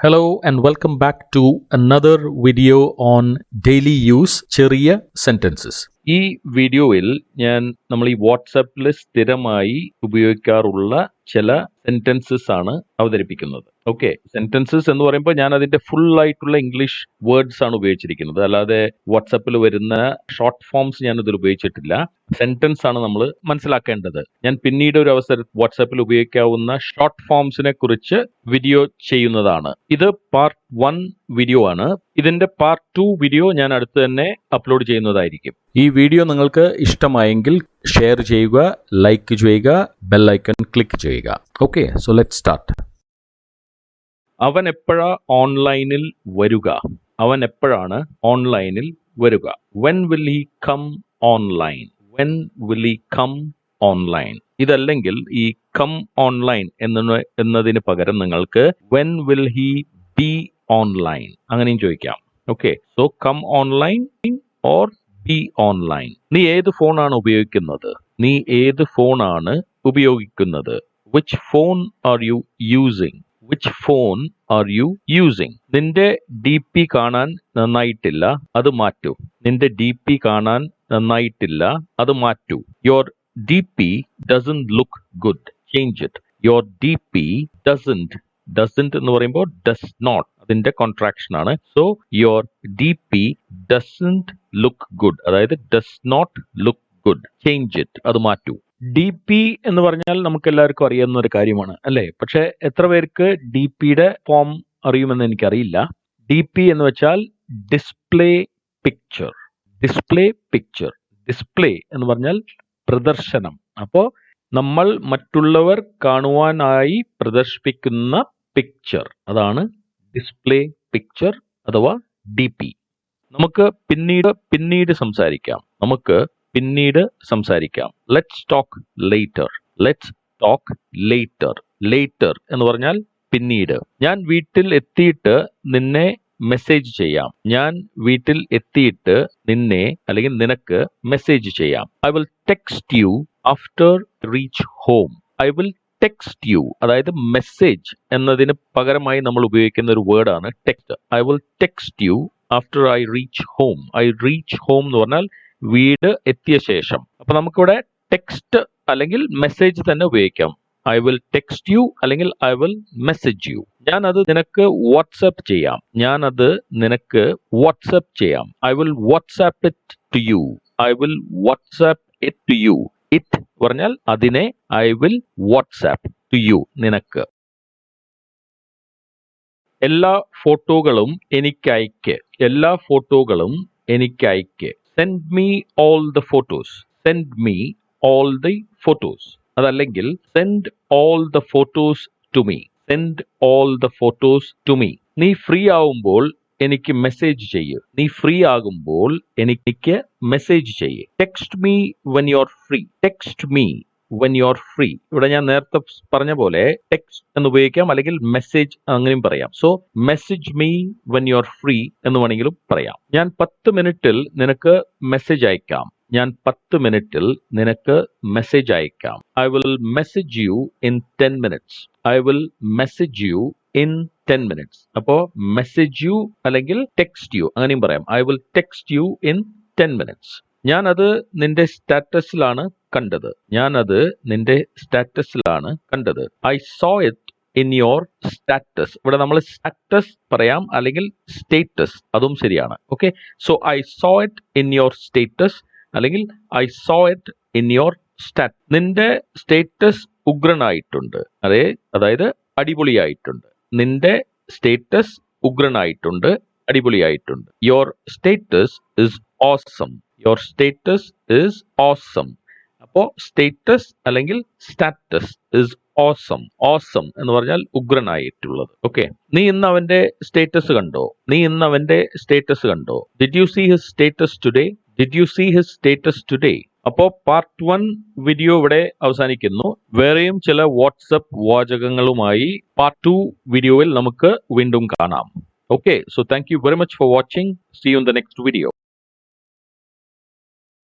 Hello and welcome back to another video on daily use ചെറിയ sentences. ഈ വീഡിയോയിൽ നമ്മൾ ഈ വാട്സാപ്പിൽ സ്ഥിരമായി ഉപയോഗിക്കാറുള്ള ചില സെന്റൻസസ് ആണ് അവതരിപ്പിക്കുന്നത്. ഓക്കെ, സെന്റൻസസ് എന്ന് പറയുമ്പോൾ ഞാൻ അതിന്റെ ഫുൾ ആയിട്ടുള്ള ഇംഗ്ലീഷ് വേർഡ്സ് ആണ് ഉപയോഗിച്ചിരിക്കുന്നത്. അല്ലാതെ വാട്സാപ്പിൽ വരുന്ന ഷോർട്ട് ഫോംസ് ഞാൻ ഇതിൽ ഉപയോഗിച്ചിട്ടില്ല. സെന്റൻസ് ആണ് നമ്മൾ മനസ്സിലാക്കേണ്ടത്. ഞാൻ പിന്നീട് ഒരു അവസരം വാട്സാപ്പിൽ ഉപയോഗിക്കാവുന്ന ഷോർട്ട് ഫോംസിനെ കുറിച്ച് വീഡിയോ ചെയ്യുന്നതാണ്. ഇത് പാർട്ട് 1 വീഡിയോ ആണ്. ഇതിന്റെ പാർട്ട് 2 വീഡിയോ ഞാൻ അടുത്ത് തന്നെ അപ്ലോഡ് ചെയ്യുന്നതായിരിക്കും. ഈ വീഡിയോ നിങ്ങൾക്ക് ഇഷ്ടമായെങ്കിൽ ഷെയർ ചെയ്യുക, ലൈക്ക് ചെയ്യുക, ബെൽ ഐക്കൺ ക്ലിക്ക് ചെയ്യുക. Okay, so let's start. അവൻ എപ്പോഴാ ഓൺലൈനിൽ വരിക? അവൻ എപ്പോഴാണ് ഓൺലൈനിൽ വരിക? When will he come online? When will he come online? ഇതല്ലെങ്കിൽ ഈ കം ഓൺലൈൻ എന്നതിന് പകരം നിങ്ങൾക്ക് when will he be online അങ്ങനെയും ചോദിക്കാം. Okay, so come online or be online. നീ ഏത് ഫോണാണ് ഉപയോഗിക്കുന്നത്? നീ ഏത് ഫോണാണ് ഉപയോഗിക്കുന്നത്? Which phone are you using? Which phone are you using? നിന്റെ ഡി പി കാണാൻ നന്നായിട്ടില്ല, അത് മാറ്റൂ. നിന്റെ ഡി പി കാണാൻ നന്നായിട്ടില്ല, അത് മാറ്റൂ. Your D P doesn't look good, change it. Your D P doesn't എന്ന് പറയുമ്പോൾ ഡസ് നോട്ട്, അതിന്റെ കോൺട്രാക്ഷൻ ആണ്. So your D P doesn't look good, അതായത് does not look good, change it, അത് മാറ്റൂ. ഡി പി എന്ന് പറഞ്ഞാൽ നമുക്ക് എല്ലാവർക്കും അറിയാവുന്ന ഒരു കാര്യമാണ് അല്ലേ? പക്ഷെ എത്ര പേർക്ക് ഡി പിയുടെ ഫോം അറിയുമെന്ന് എനിക്കറിയില്ല. ഡി പി എന്ന് വെച്ചാൽ display picture. Display picture, display എന്ന് പറഞ്ഞാൽ പ്രദർശനം. അപ്പോ നമ്മൾ മറ്റുള്ളവർ കാണുവാനായി പ്രദർശിപ്പിക്കുന്ന പിക്ചർ, അതാണ് ഡിസ്പ്ലേ പിക്ചർ അഥവാ ഡി പി. നമുക്ക് പിന്നീട് സംസാരിക്കാം. Let's talk later. Let's talk later. Later എന്ന് പറഞ്ഞാൽ പിന്നീട്. ഞാൻ വീട്ടിൽ എത്തിയിട്ട് നിന്നെ മെസ്സേജ് ചെയ്യാം. ഞാൻ വീട്ടിൽ എത്തിയിട്ട് നിന്നെ അല്ലെങ്കിൽ നിനക്ക് മെസ്സേജ് ചെയ്യാം. I will text you after reach home. I will text you, അതായത് മെസ്സേജ് എന്നതിന് പകരമായി നമ്മൾ ഉപയോഗിക്കുന്ന ഒരു വേർഡാണ് text. I will text you after I reach home. I reach home എന്ന് പറഞ്ഞാൽ വീട് എത്തിയ ശേഷം. അപ്പൊ നമുക്കിവിടെ ടെക്സ്റ്റ് അല്ലെങ്കിൽ മെസ്സേജ് തന്നെ ഉപയോഗിക്കാം. ഐ വിൽ ടെക്സ്റ്റ് യു അല്ലെങ്കിൽ ഐ വിൽ മെസ്സേജ് യു. ഞാൻ അത് നിനക്ക് വാട്സാപ്പ് ചെയ്യാം. I will WhatsApp it to you. I will WhatsApp it to you. It പറഞ്ഞാൽ അതിനെ, I will WhatsApp to you, നിനക്ക്. എല്ലാ ഫോട്ടോകളും എനിക്കയക്ക്. എല്ലാ ഫോട്ടോകളും എനിക്കയക്ക്. Send me all the photos. Send me all the photos. അതല്ലെങ്കിൽ send all the photos to me. Send all the photos to me. നീ ഫ്രീ ആവുമ്പോൾ എനിക്ക് മെസ്സേജ് ചെയ്യ്. നീ ഫ്രീ ആകുമ്പോൾ എനിക്ക് മെസ്സേജ് ചെയ്യ്. Text me when you are free. Text me when you are free. ഇവിടെ ഞാൻ നേരത്തെ പറഞ്ഞ പോലെ ടെക്സ്റ്റ് എന്ന് ഉപയോഗിക്കാം, അല്ലെങ്കിൽ മെസ്സേജ് അങ്ങനെയും പറയാം. So message me when you are free എന്ന് വേണമെങ്കിലും പറയാം. ഞാൻ 10 മിനിറ്റിൽ നിനക്ക് മെസ്സേജ് അയക്കാം. ഞാൻ 10 മിനിറ്റിൽ നിനക്ക് മെസ്സേജ് അയക്കാം. I will message you in 10 minutes. I will message you in 10 minutes. അപ്പോ മെസ്സേജ് യു അല്ലെങ്കിൽ ടെക്സ്റ്റ് യു അങ്ങനെയും പറയാം. I will text you in 10 minutes. ഞാൻ അത് നിന്റെ സ്റ്റാറ്റസിലാണ് കണ്ടത്. I saw it in your status. ഇവിടെ നമ്മൾ സ്റ്റാറ്റസ് പറയാം, അല്ലെങ്കിൽ സ്റ്റേറ്റസ്, അതും ശരിയാണ്. Okay, so I saw it in your status അല്ലെങ്കിൽ I saw it in your stat. നിന്റെ സ്റ്റേറ്റസ് ഉഗ്രനായിട്ടുണ്ട്, അതായത് അടിപൊളിയായിട്ടുണ്ട്. നിന്റെ സ്റ്റേറ്റസ് ഉഗ്രനായിട്ടുണ്ട്, അടിപൊളിയായിട്ടുണ്ട്. Your status is awesome. Your status is awesome. അപ്പോ സ്റ്റേറ്റസ് അല്ലെങ്കിൽ സ്റ്റാറ്റസ് ഇസ് ഓസം. ഓസം എന്ന് പറഞ്ഞാൽ ഉഗ്രനായിട്ടുള്ളത്. ഓക്കെ, നീ ഇന്ന് അവന്റെ സ്റ്റേറ്റസ് കണ്ടോ? Did you see his status today? അപ്പോ പാർട്ട് 1 വീഡിയോ ഇവിടെ അവസാനിക്കുന്നു. വേറെയും ചില വാട്സപ്പ് വാചകങ്ങളുമായി പാർട്ട് 2 വീഡിയോയിൽ നമുക്ക് വീണ്ടും കാണാം. Okay, so thank you very much for watching. See you in the next video.